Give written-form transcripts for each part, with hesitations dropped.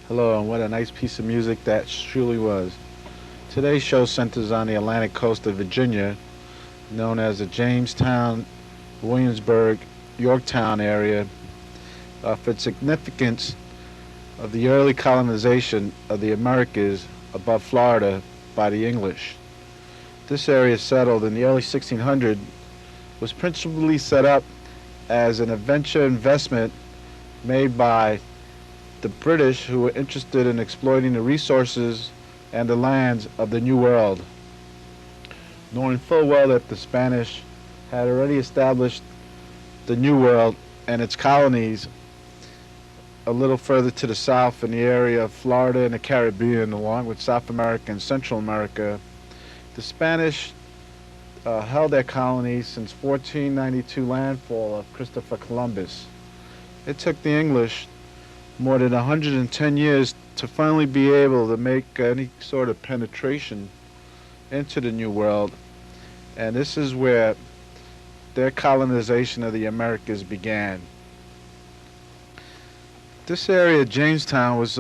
Hello, and what a nice piece of music that truly was. Today's show centers on the Atlantic coast of Virginia, known as the Jamestown, Williamsburg, Yorktown area, for its significance of the early colonization of the Americas above Florida by the English. This area, settled in the early 1600s, was principally set up as an adventure investment made by the British, who were interested in exploiting the resources and the lands of the New World, knowing full well that the Spanish had already established the New World and its colonies a little further to the south in the area of Florida and the Caribbean, along with South America and Central America. The Spanish held their colonies since 1492 landfall of Christopher Columbus. It took the English more than 110 years to finally be able to make any sort of penetration into the New World, and this is where their colonization of the Americas began. This area, Jamestown, was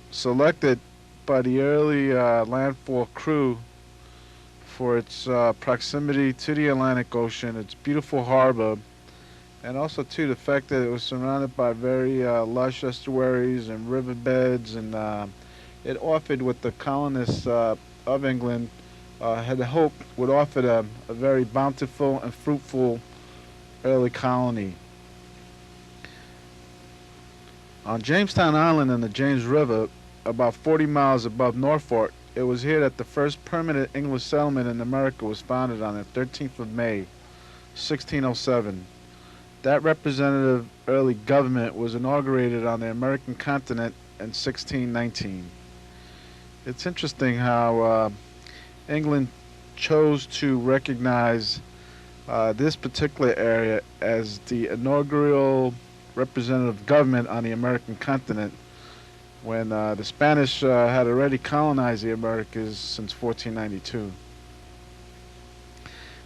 selected by the early landfall crew for its proximity to the Atlantic Ocean, its beautiful harbor, and also too the fact that it was surrounded by very lush estuaries and riverbeds, and it offered what the colonists of England had hoped would offer them a very bountiful and fruitful early colony. On Jamestown Island in the James River, about 40 miles above Norfolk, it was here that the first permanent English settlement in America was founded on the 13th of May, 1607. That representative early government was inaugurated on the American continent in 1619. It's interesting how England chose to recognize this particular area as the inaugural representative government on the American continent when the Spanish had already colonized the Americas since 1492.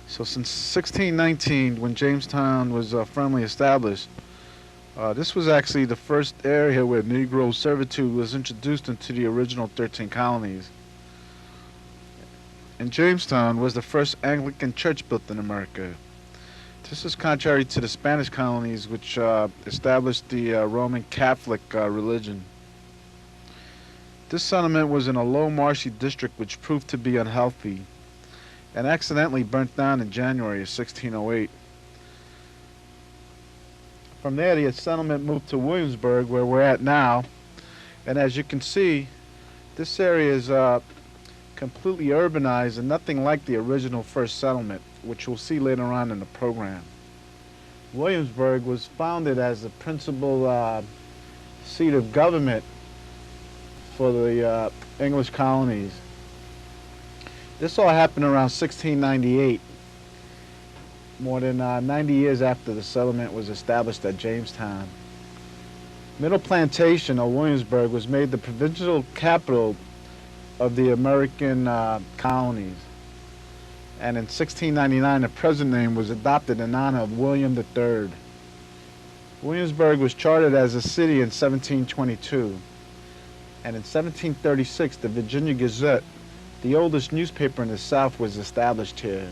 So since 1619, when Jamestown was firmly established, this was actually the first area where Negro servitude was introduced into the original 13 colonies. And Jamestown was the first Anglican church built in America. This is contrary to the Spanish colonies, which established the Roman Catholic religion. This settlement was in a low marshy district which proved to be unhealthy and accidentally burnt down in January of 1608. From there, the settlement moved to Williamsburg, where we're at now, and as you can see, this area is completely urbanized and nothing like the original first settlement, which we'll see later on in the program. Williamsburg was founded as the principal seat of government for the English colonies. This all happened around 1698, more than 90 years after the settlement was established at Jamestown. Middle Plantation, or Williamsburg, was made the provincial capital of the American colonies. And in 1699, the present name was adopted in honor of William III. Williamsburg was chartered as a city in 1722, and in 1736 the Virginia Gazette, the oldest newspaper in the South, was established here.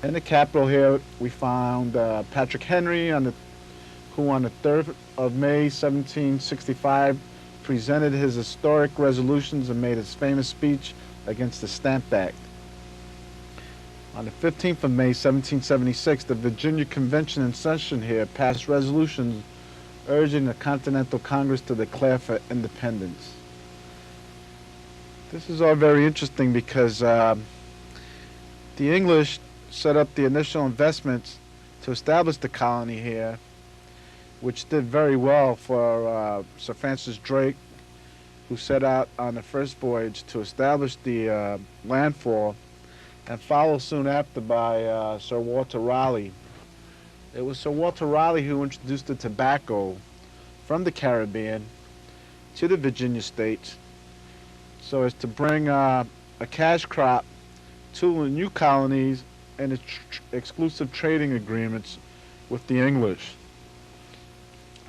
In the Capitol here we found Patrick Henry, who on the 3rd of May 1765 presented his historic resolutions and made his famous speech against the Stamp Act. On the 15th of May 1776, the Virginia Convention in session here passed resolutions urging the Continental Congress to declare for independence. This is all very interesting because the English set up the initial investments to establish the colony here, which did very well for Sir Francis Drake, who set out on the first voyage to establish the landfall, and followed soon after by Sir Walter Raleigh. It was Sir Walter Raleigh who introduced the tobacco from the Caribbean to the Virginia states so as to bring a cash crop to the new colonies and exclusive trading agreements with the English.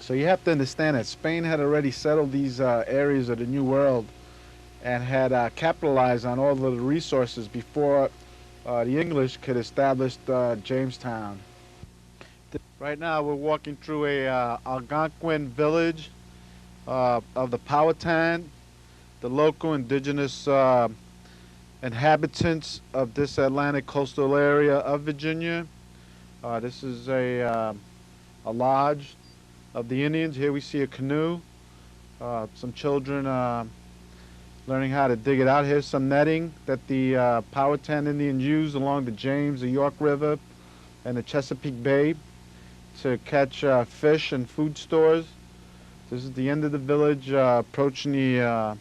So you have to understand that Spain had already settled these areas of the New World and had capitalized on all of the resources before the English could establish Jamestown. Right now we're walking through a Algonquin village of the Powhatan, the local indigenous inhabitants of this Atlantic coastal area of Virginia. This is a lodge of the Indians. Here we see a canoe, some children learning how to dig it out. Here's some netting that the Powhatan Indians use along the James, the York River, and the Chesapeake Bay to catch fish and food stores. This is the end of the village, approaching the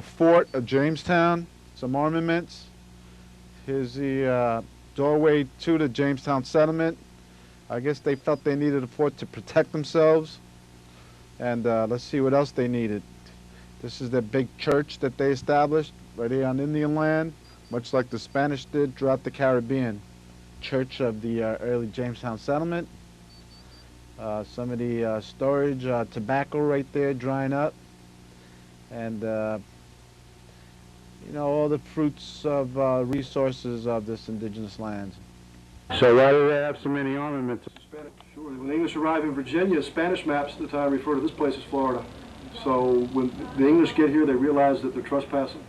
fort of Jamestown, some armaments. Here's the doorway to the Jamestown settlement. I guess they felt they needed a fort to protect themselves. And let's see what else they needed. This is the big church that they established right here on Indian land, much like the Spanish did throughout the Caribbean. Church of the early Jamestown settlement. Some of the storage, tobacco right there drying up. And you know, all the fruits of resources of this indigenous land. So why do they have so many armaments? Sure. When the English arrived in Virginia, Spanish maps at the time refer to this place as Florida. So when the English get here, they realize that they're trespassing.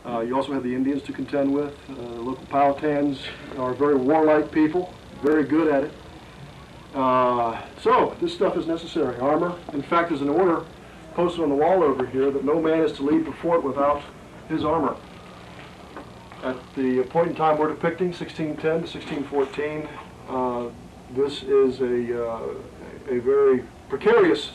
You also have the Indians to contend with. The local Powhatans are very warlike people, very good at it. So this stuff is necessary. Armor. In fact, there's an order posted on the wall over here that no man is to leave the fort without his armor. At the point in time we're depicting, 1610 to 1614, this is a very precarious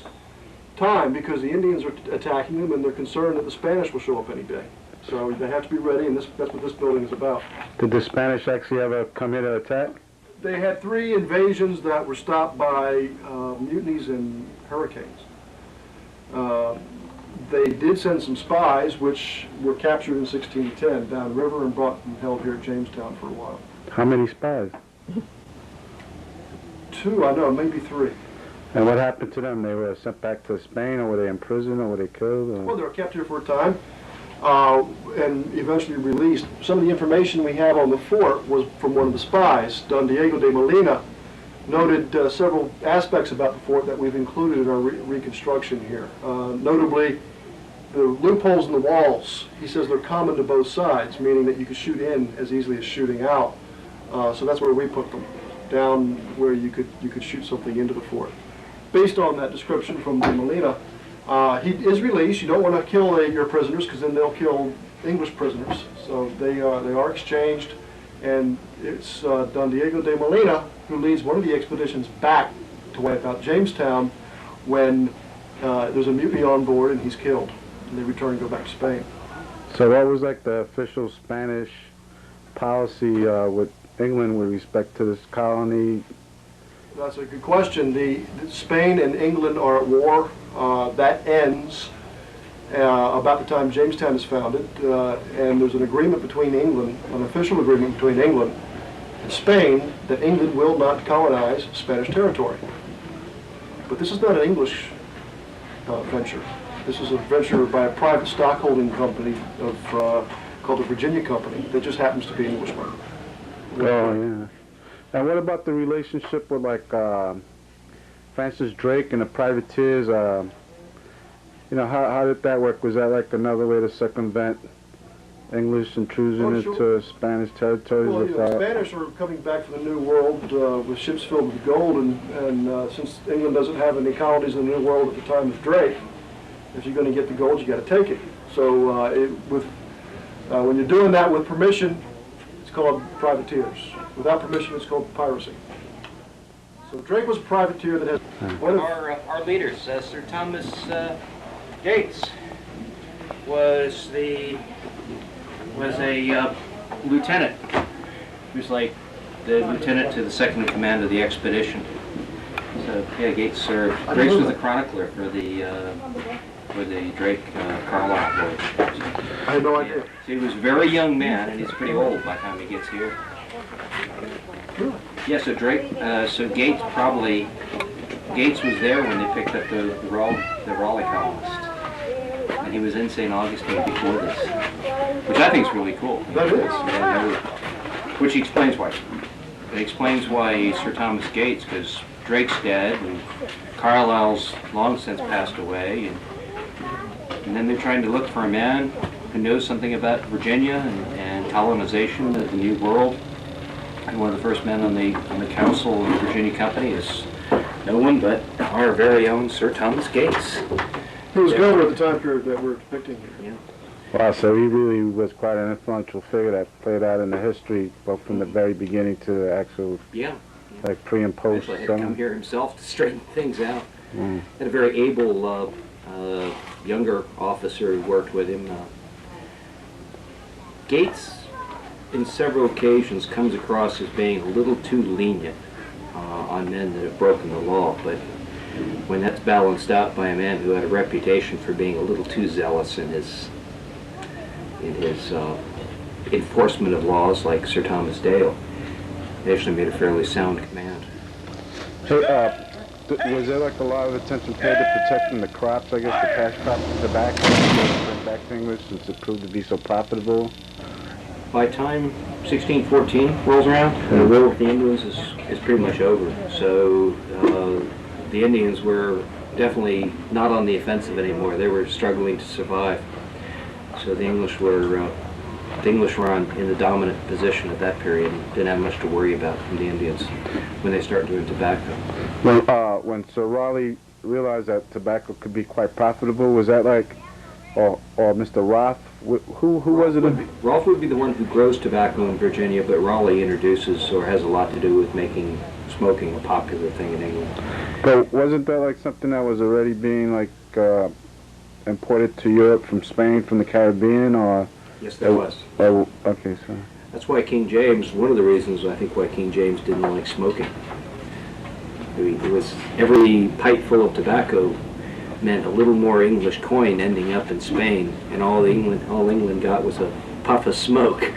time because the Indians are attacking them and they're concerned that the Spanish will show up any day. So they have to be ready, and that's what this building is about. Did the Spanish actually ever come here to attack? They had 3 invasions that were stopped by mutinies and hurricanes. They did send some spies, which were captured in 1610 downriver and brought and held here at Jamestown for a while. How many spies? 2, I know, maybe 3. And what happened to them? They were sent back to Spain, or were they imprisoned, or were they killed? Or? Well, they were kept here for a time and eventually released. Some of the information we have on the fort was from one of the spies, Don Diego de Molina, noted several aspects about the fort that we've included in our reconstruction here. Notably, the loopholes in the walls, he says they're common to both sides, meaning that you could shoot in as easily as shooting out. So that's where we put them, down where you could shoot something into the fort. Based on that description from de Molina, he is released. You don't want to kill your prisoners because then they'll kill English prisoners. So they are exchanged, and it's Don Diego de Molina who leads one of the expeditions back to wipe out Jamestown when there's a mutiny on board and he's killed. And they return and go back to Spain. So what was like the official Spanish policy with England with respect to this colony? That's a good question. Spain and England are at war. That ends about the time Jamestown is founded, and there's an agreement between England, an official agreement between England and Spain, that England will not colonize Spanish territory. But this is not an English venture. This is a venture by a private stockholding company called the Virginia Company that just happens to be Englishmen. Oh, yeah. And what about the relationship with, like, Francis Drake and the privateers? You know, how did that work? Was that like another way to circumvent English intrusion into Spanish territories? Well, you know, the Spanish are coming back from the New World with ships filled with gold, and since England doesn't have any colonies in the New World at the time of Drake, if you're going to get the gold, you got to take it. So when you're doing that with permission, it's called privateers. Without permission, it's called piracy. So Drake was a privateer that had... Our leaders, Sir Thomas Gates, was a lieutenant. He was like the lieutenant to the second in command of the expedition. So yeah, Gates served. Gates was the chronicler for the Drake Carlisle voyage. I had no idea. So he was a very young man, and he's pretty old by the time he gets here. Yeah, so Gates was there when they picked up the Raleigh colonists. And he was in St. Augustine before this, which I think is really cool. That is. Yeah, which explains why. It explains why Sir Thomas Gates, because Drake's dead, and Carlisle's long since passed away, and then they're trying to look for a man who knows something about Virginia and colonization of the New World. And one of the first men on the council of the Virginia Company is no one but our very own Sir Thomas Gates. He was governor at the time period that we're depicting here. Yeah. Wow, so he really was quite an influential figure that played out in the history, both from the very beginning to the actual, like pre and post. Actually, had to come here himself to straighten things out. Had a very able younger officer who worked with him. Gates, in several occasions, comes across as being a little too lenient on men that have broken the law, but when that's balanced out by a man who had a reputation for being a little too zealous in his enforcement of laws, like Sir Thomas Dale, they actually made a fairly sound command. Hey, was there like a lot of attention paid to protecting the crops, I guess, the cash crops of tobacco, and back to English, since it proved to be so profitable? By the time 1614 rolls around, the war with the Indians is pretty much over. So the Indians were definitely not on the offensive anymore. They were struggling to survive. So the English were in the dominant position at that period and didn't have much to worry about from the Indians when they started doing tobacco. When Sir Raleigh realized that tobacco could be quite profitable, was that like, or Mr. Roth? Who was it? Rolfe would be the one who grows tobacco in Virginia, but Raleigh introduces or has a lot to do with making smoking a popular thing in England. But wasn't that like something that was already being like imported to Europe from Spain, from the Caribbean, or? Yes, there was. Oh, okay, so. That's why King James, one of the reasons I think why King James didn't like smoking. It was every pipe full of tobacco meant a little more English coin ending up in Spain, and all England got was a puff of smoke.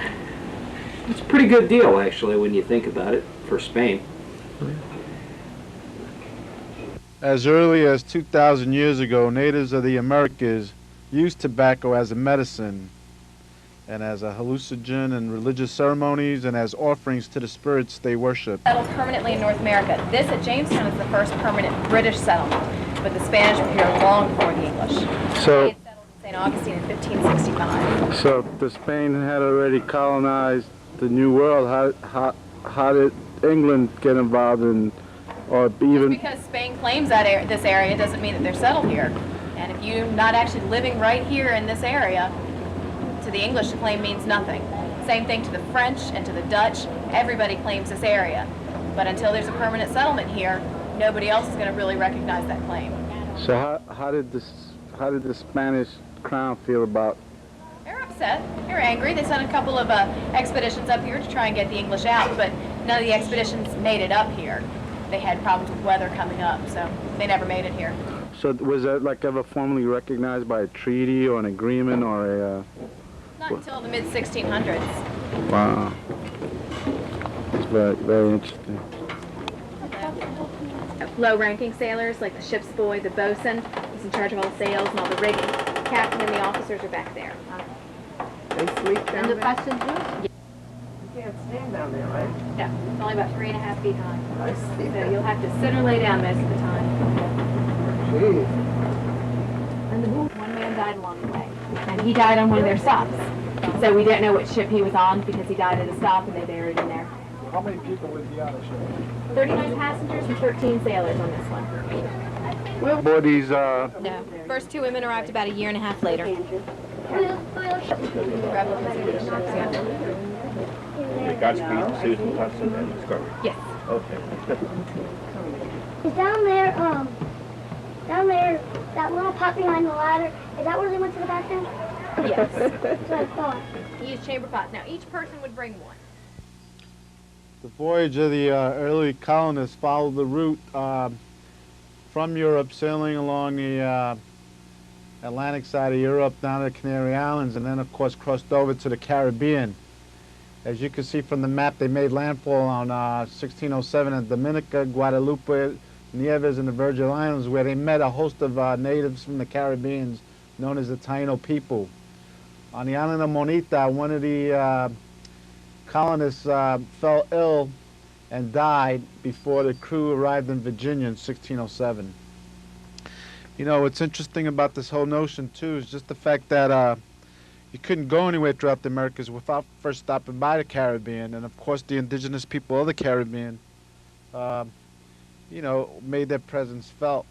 It's a pretty good deal, actually, when you think about it, for Spain. As early as 2,000 years ago, natives of the Americas used tobacco as a medicine and as a hallucinogen in religious ceremonies and as offerings to the spirits they worship. Settled permanently in North America. This at Jamestown is the first permanent British settlement, but the Spanish were here long before the English. So, they had settled in St. Augustine in 1565. So the Spain had already colonized the New World. How did England get involved in, or even? Just because Spain claims that this area doesn't mean that they're settled here. And if you're not actually living right here in this area, to the English, the claim means nothing. Same thing to the French and to the Dutch. Everybody claims this area. But until there's a permanent settlement here, nobody else is going to really recognize that claim. So how did the Spanish crown feel about? They're upset. They're angry. They sent a couple of expeditions up here to try and get the English out, but none of the expeditions made it up here. They had problems with weather coming up, so they never made it here. So was that like ever formally recognized by a treaty or an agreement or a? Not until the mid-1600s. Wow. It's very, very interesting. low-ranking sailors, like the ship's boy, the bosun, who's in charge of all the sails and all the rigging. The captain and the officers are back there. They sleep down there? questions? You can't stand down there, right? No, it's only about 3.5 feet high. I see So that. you'll have to sit or lay down most of the time. Jeez. One man died along the way, and he died on one of their stops. So we don't know which ship he was on because he died at a stop and they buried him there. How many people would be on the ship? 39 passengers and 13 sailors on this one. Boy, these, No. First 2 women arrived about a year and a half later. Godspeed, Susan Hudson, and Discovery. Yes. Okay. Is down there, that little pot behind the ladder, is that where they went to the bathroom? Yes. That's what I thought. He used chamber pots. Now each person would bring one. the voyage of the early colonists followed the route from Europe, sailing along the Atlantic side of Europe down to the Canary Islands, and then of course crossed over to the Caribbean. As you can see from the map, they made landfall on 1607 at Dominica, Guadalupe, Nieves, and the Virgin Islands, where they met a host of natives from the Caribbean known as the Taino people. On the island of Monita, one of the colonists fell ill and died before the crew arrived in Virginia in 1607. You know, what's interesting about this whole notion, too, is just the fact that you couldn't go anywhere throughout the Americas without first stopping by the Caribbean. And, of course, the indigenous people of the Caribbean, you know, made their presence felt.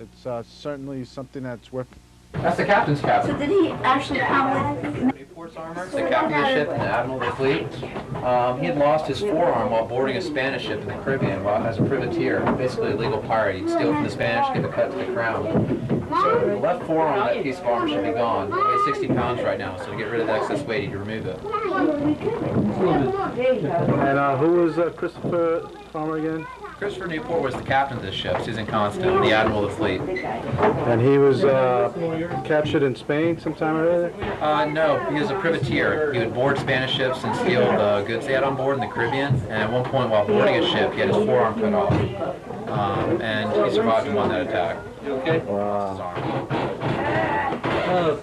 It's certainly something that's worth... That's the captain's cabin. So did he actually come with? Newport's armor, the captain of the ship and the admiral of the fleet. He had lost his forearm while boarding a Spanish ship in the Caribbean as a privateer, basically a legal pirate. He'd steal from the Spanish, give a cut to the crown. So the left forearm of that piece of armor should be gone. It weighs 60 pounds right now, so to get rid of the excess weight, he had to remove it. And who was Christopher Palmer again? Christopher Newport was the captain of this ship, Susan Constant, the admiral of the fleet. And he was captured in Spain sometime or other? No, he was a privateer. He would board Spanish ships and steal the goods they had on board in the Caribbean. And at one point, while boarding a ship, he had his forearm cut off. And he survived and won that attack. You okay? Wow.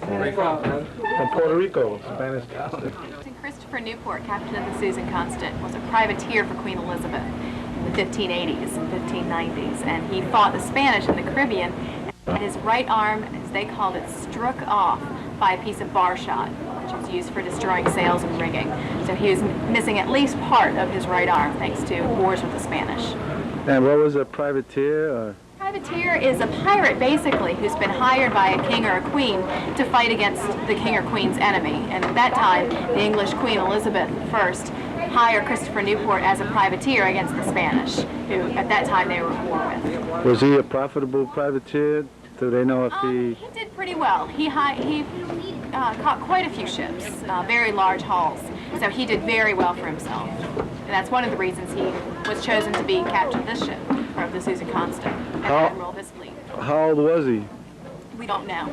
Where are you from? From Puerto Rico, Spanish colony. Christopher Newport, captain of the Susan Constant, was a privateer for Queen Elizabeth in the 1580s and 1590s, and he fought the Spanish in the Caribbean, and his right arm, as they called it, struck off by a piece of bar shot, which was used for destroying sails and rigging. So he was missing at least part of his right arm thanks to wars with the Spanish. And what was a privateer? Privateer is a pirate, basically, who's been hired by a king or a queen to fight against the king or queen's enemy. And at that time, the English Queen Elizabeth I hired Christopher Newport as a privateer against the Spanish, who at that time they were at war with. Was he a profitable privateer? Do they know if He did pretty well. He caught quite a few ships, very large hauls. So he did very well for himself. And that's one of the reasons he was chosen to be captain of this ship, or of the Susan Constant, and admiral of his fleet. How old was he? We don't know.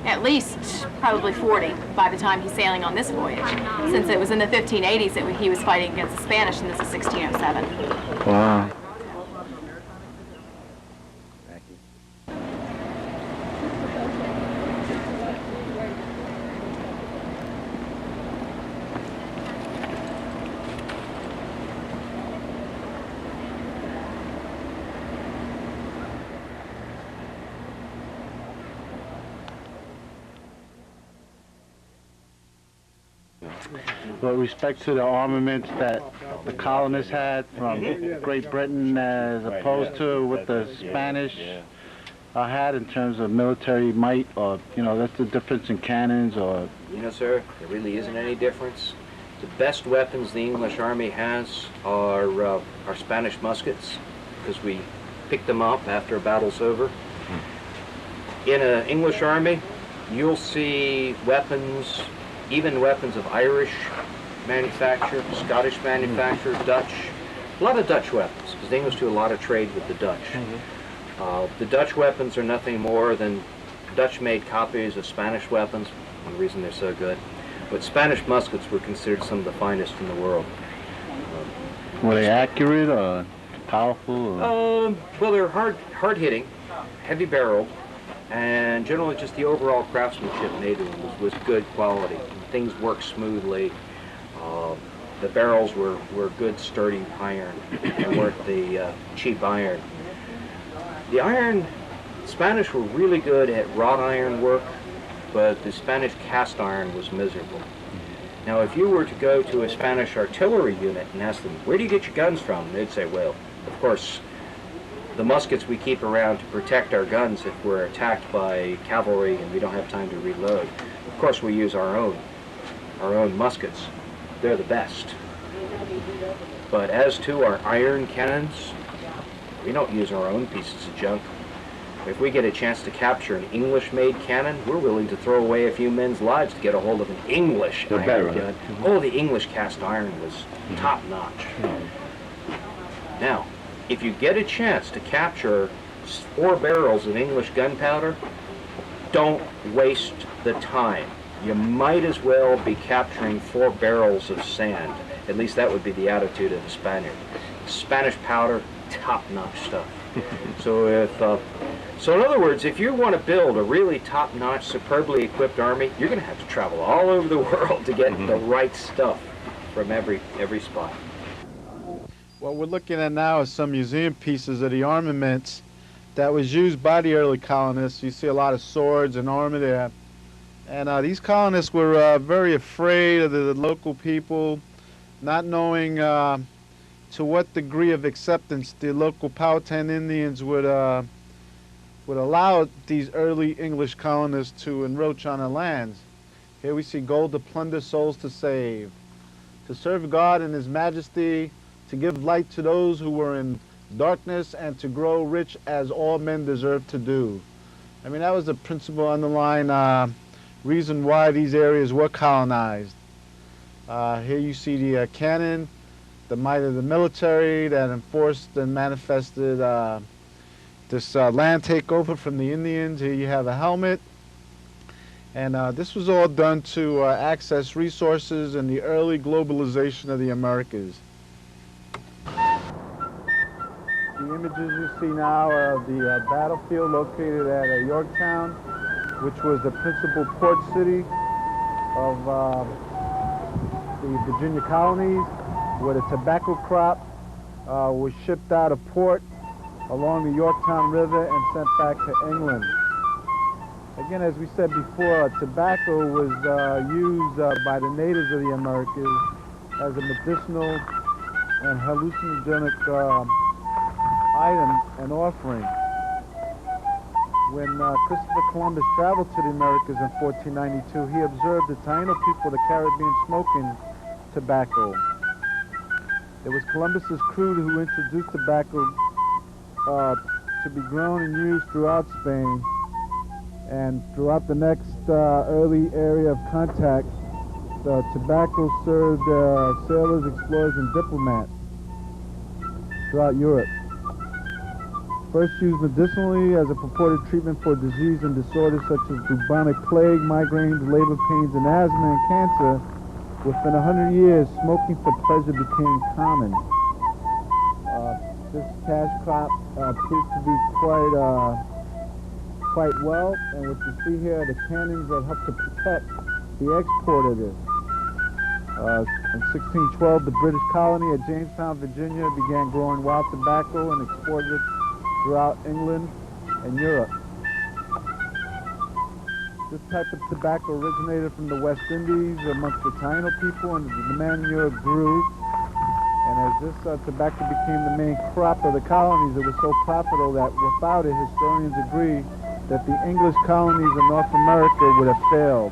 At least probably 40 by the time he's sailing on this voyage, since it was in the 1580s that he was fighting against the Spanish, and this is 1607. Wow. With respect to the armaments that the colonists had from Great Britain as opposed to what the Spanish had in terms of military might, or, you know, that's the difference in cannons, or... You know, sir, there really isn't any difference. The best weapons the English Army has are Spanish muskets, because we picked them up after a battle's over. In an English Army, you'll see weapons, even weapons of Irish manufacture, Scottish manufacture, Dutch. A lot of Dutch weapons, because the English do a lot of trade with the Dutch. The Dutch weapons are nothing more than Dutch-made copies of Spanish weapons, one reason they're so good. But Spanish muskets were considered some of the finest in the world. Were they accurate, or...? powerful? Or? Well, they're hard-hitting, heavy-barreled, and generally just the overall craftsmanship made of them was good quality. Things worked smoothly. The barrels were good, sturdy iron. They weren't the cheap iron. The iron, Spanish were really good at wrought iron work, but the Spanish cast iron was miserable. Now, if you were to go to a Spanish artillery unit and ask them, where do you get your guns from? They'd say, well, of course, the muskets we keep around to protect our guns if we're attacked by cavalry and we don't have time to reload. Of course, we use our own muskets. They're the best. But as to our iron cannons, we don't use our own pieces of junk. If we get a chance to capture an English-made cannon, we're willing to throw away a few men's lives to get a hold of an English iron gun. Oh, the English cast iron was top-notch. Now, if you get a chance to capture 4 barrels of English gunpowder, don't waste the time. You might as well be capturing 4 barrels of sand. At least that would be the attitude of the Spaniard. Spanish powder, top-notch stuff. So in other words, if you want to build a really top-notch, superbly equipped army, you're going to have to travel all over the world to get the right stuff from every spot. What we're looking at now is some museum pieces of the armaments that was used by the early colonists. You see a lot of swords and armor there. And these colonists were very afraid of the local people, not knowing to what degree of acceptance the local Powhatan Indians would allow these early English colonists to encroach on their lands. Here we see gold to plunder, souls to save, to serve God and His Majesty, to give light to those who were in darkness, and to grow rich as all men deserve to do. I mean, that was the principal underlying reason why these areas were colonized. Here you see the cannon, the might of the military that enforced and manifested this land takeover from the Indians. Here you have a helmet. And this was all done to access resources in the early globalization of the Americas. The images you see now are of the battlefield located at Yorktown, which was the principal port city of the Virginia colonies, where the tobacco crop was shipped out of port along the Yorktown River and sent back to England. Again, as we said before, tobacco was used by the natives of the Americas as a medicinal and hallucinogenic item and offering. When Christopher Columbus traveled to the Americas in 1492, he observed the Taino people of the Caribbean smoking tobacco. It was Columbus's crew who introduced tobacco to be grown and used throughout Spain, and throughout the next early area of contact, the tobacco served sailors, explorers, and diplomats throughout Europe. First used medicinally as a purported treatment for disease and disorders such as bubonic plague, migraines, labor pains, and asthma and cancer, within 100 years, smoking for pleasure became common. This cash crop proved to be quite well, and what you see here are the cannons that helped to protect the export of this. In 1612, the British colony at Jamestown, Virginia, began growing wild tobacco and exported it throughout England and Europe. This type of tobacco originated from the West Indies amongst the Taino people, and the demand in Europe grew. And as this tobacco became the main crop of the colonies, it was so profitable that without it, historians agree that the English colonies in North America would have failed.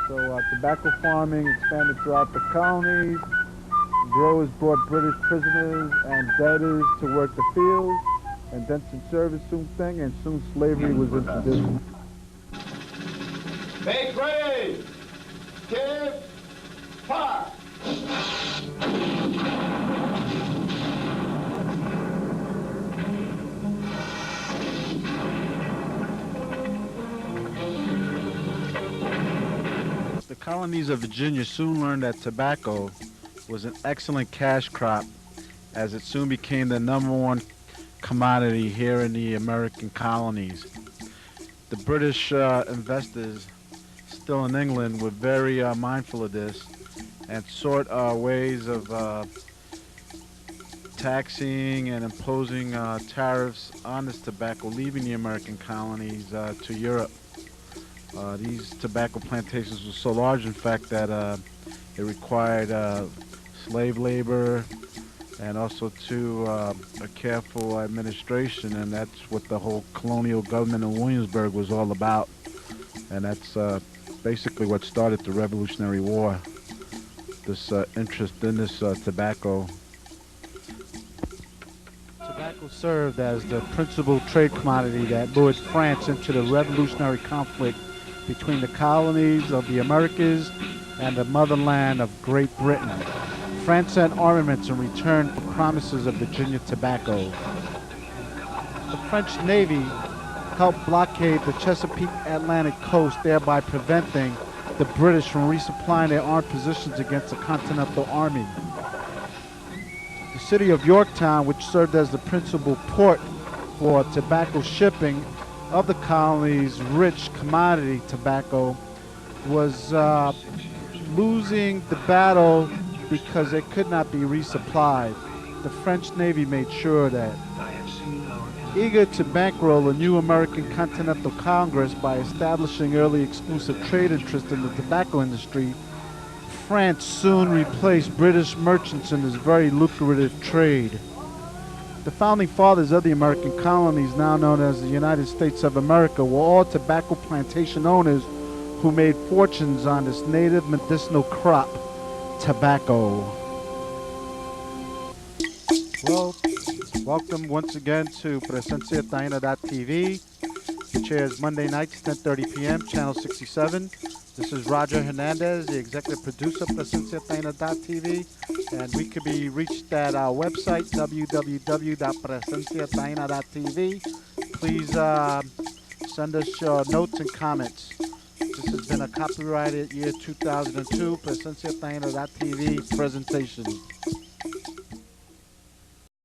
So tobacco farming expanded throughout the colonies. Growers brought British prisoners and debtors to work the fields. Indentured service soon thing, and soon slavery was introduced. Make ready! Give fire! The colonies of Virginia soon learned that tobacco was an excellent cash crop, as it soon became the #1 commodity here in the American colonies. The British investors still in England were very mindful of this and sought ways of taxing and imposing tariffs on this tobacco, leaving the American colonies to Europe. These tobacco plantations were so large, in fact, that it required slave labor and also a careful administration, and that's what the whole colonial government in Williamsburg was all about. And that's basically what started the Revolutionary War, this interest in this tobacco. Tobacco served as the principal trade commodity that lured France into the revolutionary conflict between the colonies of the Americas and the motherland of Great Britain. France sent armaments in return for promises of Virginia tobacco. The French Navy helped blockade the Chesapeake Atlantic coast, thereby preventing the British from resupplying their armed positions against the Continental Army. The city of Yorktown, which served as the principal port for tobacco shipping of the colony's rich commodity tobacco, was losing the battle because it could not be resupplied. The French Navy made sure that. Eager to bankroll a new American Continental Congress by establishing early exclusive trade interests in the tobacco industry, France soon replaced British merchants in this very lucrative trade. The founding fathers of the American colonies, now known as the United States of America, were all tobacco plantation owners who made fortunes on this native medicinal crop, tobacco. Well, welcome once again to Presencia Taino.tv, which airs Monday nights, 10:30 p.m., channel 67. This is Roger Hernandez, the executive producer of Presencia Taino.tv, and we can be reached at our website, www.presenciataino.tv. Please send us your notes and comments. This has been a copyrighted year 2002 Presencia Taino.tv presentation.